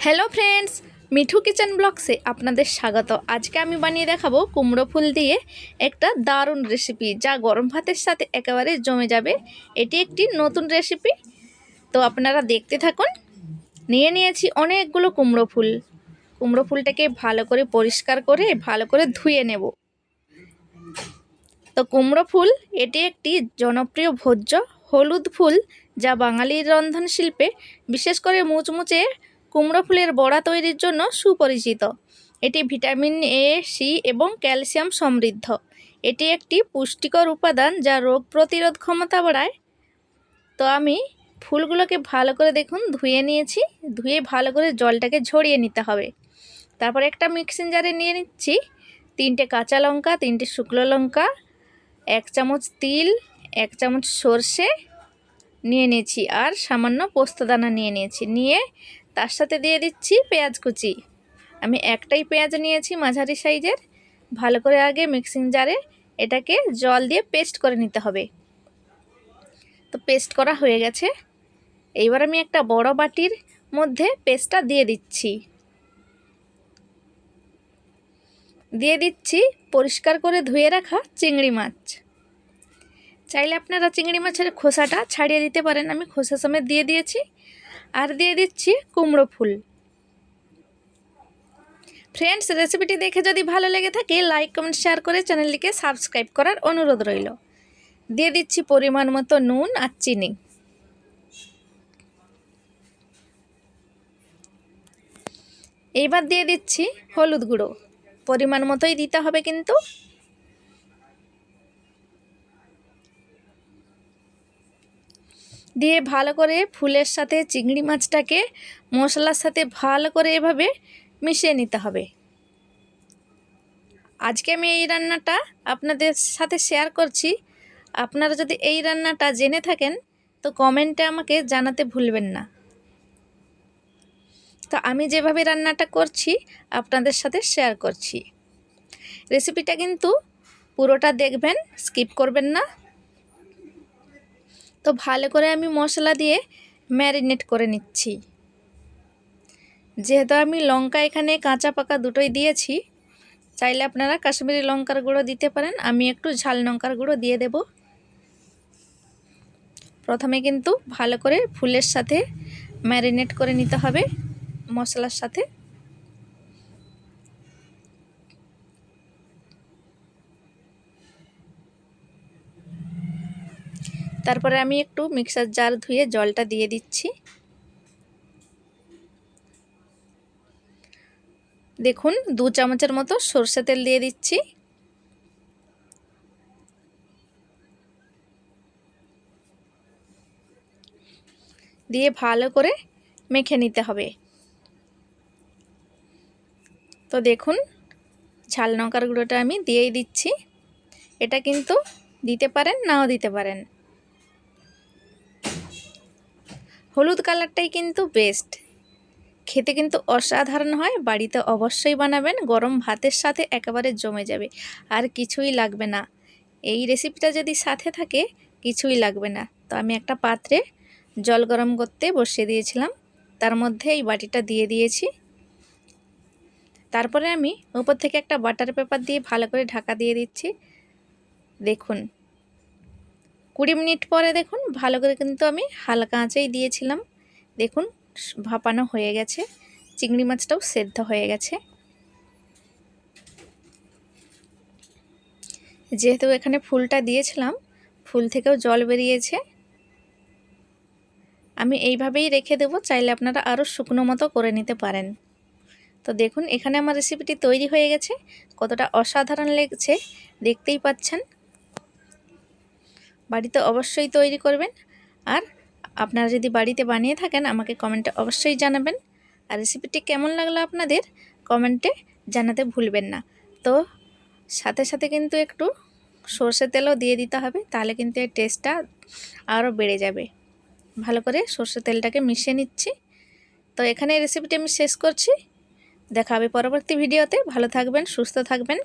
Hello friends, मिठू kitchen blog से आपनादेर स्वागत। आज के आमी बानिये देखाबो कुमड़ो फुल दिए एक दारुण रेसिपि जा गरम भातेर साथे एकेबारे जमे जाबे। एटी एकटी नतून रेसिपि, तो आपनारा देखते थाकुन। निये नियेछि अनेकगुलो कुमड़ो फुलटाके भालो करे परिष्कार करे भालो करे धुए नेब। तो कुमड़ो फुल एटी एकटी जनप्रिय भोज्य हलुद फुल जा बांगालिर रंधन शिल्पे विशेष करे मुचमुचे कुमड़ो फुलेर बड़ा तैरिर जोन्नो सुपरिचित। एटी ভিটামিন ए, सी एवं ক্যালসিয়াম समृद्ध। एटी एकटी पुष्टिकर उपादान जा रोग प्रतिरोध क्षमता बाड़ाय। तो आमी फुलगुलोके भालो करे देखुन धुए निয়েছি, धुए भालो करे जलटाके झरिয়ে निते हबे। तारपर एकटा मिक्सिং जारे निये निচ্ছি 3টে কাঁচা লঙ্কা, 3টে শুকনো লঙ্কা, 1 চামচ তিল, 1 চামচ সরষে নিয়ে নিয়েছি আর সামান্য পোস্তদানা নিয়ে নিয়েছি। নিয়ে তার সাথে দিয়ে দিচ্ছি পেঁয়াজ কুচি। আমি একটাই পেঁয়াজ নিয়েছি মাঝারি সাইজের। ভালো করে আগে মিক্সিং জারে এটাকে জল দিয়ে পেস্ট করে নিতে হবে। তো পেস্ট করা হয়ে গেছে। এইবার আমি একটা বড় বাটির মধ্যে পেস্টটা দিয়ে দিচ্ছি। দিয়ে দিচ্ছি পরিষ্কার করে ধুয়ে রাখা চিংড়ি মাছ। চাইলে আপনারা চিংড়ি মাছের খোসাটা ছাড়িয়ে দিতে পারেন, আমি খোসা সমেত দিয়ে দিয়েছি। আর দিয়ে দিচ্ছি কুমড়ো ফুল। ফ্রেন্ডস, রেসিপিটি দেখে যদি ভালো লেগে থাকে লাইক কমেন্ট শেয়ার করে চ্যানেলটিকে সাবস্ক্রাইব করার অনুরোধ রইল। দিয়ে দিচ্ছি পরিমাণ মতো নুন আর চিনি। এইবার দিয়ে দিচ্ছি হলুদ গুঁড়ো, পরিমাণ মতোই দিতে হবে কিন্তু। দিয়ে ভালো করে ফুলের সাথে চিংড়ি মাছটাকে মশলার সাথে ভালো করে এভাবে মিশিয়ে নিতে হবে। আজকে আমি এই রান্নাটা আপনাদের সাথে শেয়ার করছি। আপনারা যদি এই রান্নাটা জেনে থাকেন তো কমেন্টে আমাকে জানাতে ভুলবেন না। তো আমি যেভাবে রান্নাটা করছি আপনাদের সাথে শেয়ার করছি। রেসিপিটা কিন্তু পুরোটা দেখবেন, স্কিপ করবেন না। তো ভালো করে আমি মশলা দিয়ে ম্যারিনেট করে নিচ্ছি। যেহেতু আমি লঙ্কা এখানে কাঁচা পাকা দুটোই দিয়েছি, চাইলে আপনারা কাশ্মীরি লঙ্কার গুঁড়ো দিতে পারেন। আমি একটু ঝাল লঙ্কার গুঁড়ো দিয়ে দেব। প্রথমে কিন্তু ভালো করে ফুলের সাথে ম্যারিনেট করে নিতে হবে মশলার সাথে। তারপরে আমি একটু মিক্সার জার ধুয়ে জলটা দিয়ে দিচ্ছি। দেখুন 2 চামচের মতো সরষে তেল দিয়ে দিচ্ছি। দিয়ে ভালো করে মেখে নিতে হবে। তো দেখুন ঝাল লঙ্কার গুঁড়োটা আমি দিয়েই দিচ্ছি। এটা কিন্তু দিতে পারেন নাও দিতে পারেন। হলুদ কালারটাই কিন্তু বেস্ট, খেতে কিন্তু অসাধারণ হয়। বাড়িতে অবশ্যই বানাবেন, গরম ভাতের সাথে একেবারে জমে যাবে, আর কিছুই লাগবে না। এই রেসিপিটা যদি সাথে থাকে কিছুই লাগবে না। তো আমি একটা পাত্রে জল গরম করতে বসিয়ে দিয়েছিলাম, তার মধ্যে এই বাটিটা দিয়ে দিয়েছি। তারপরে আমি উপর থেকে একটা বাটার পেপার দিয়ে ভালো করে ঢাকা দিয়ে দিচ্ছি। দেখুন 20 মিনিট পরে দেখুন ভালো করে কিন্তু আমি হালকা আঁচেই দিয়েছিলাম। দেখুন ভাপানো হয়ে গেছে, চিংড়ি মাছটাও সেদ্ধ হয়ে গেছে। যেহেতু এখানে ফুলটা দিয়েছিলাম, ফুল থেকেও জল বেরিয়েছে। আমি এইভাবেই রেখে দেব, চাইলে আপনারা আরও শুকনো মতো করে নিতে পারেন। তো দেখুন এখানে আমার রেসিপিটি তৈরি হয়ে গেছে। কতটা অসাধারণ লাগছে দেখতেই পাচ্ছেন। বাড়িতে অবশ্যই তৈরি করবেন, আর আপনারা যদি বাড়িতে বানিয়ে থাকেন আমাকে কমেন্টে অবশ্যই জানাবেন। আর রেসিপিটি কেমন লাগলো আপনাদের কমেন্টে জানাতে ভুলবেন না। তো সাথে সাথে কিন্তু একটু সরষের তেলও দিয়ে দিতে হবে, তাহলে কিন্তু এর টেস্টটা আরও বেড়ে যাবে। ভালো করে সরষের তেলটাকে মিশিয়ে নিচ্ছি। তো এখানে রেসিপিটি আমি শেষ করছি। দেখা হবে পরবর্তী ভিডিওতে। ভালো থাকবেন, সুস্থ থাকবেন।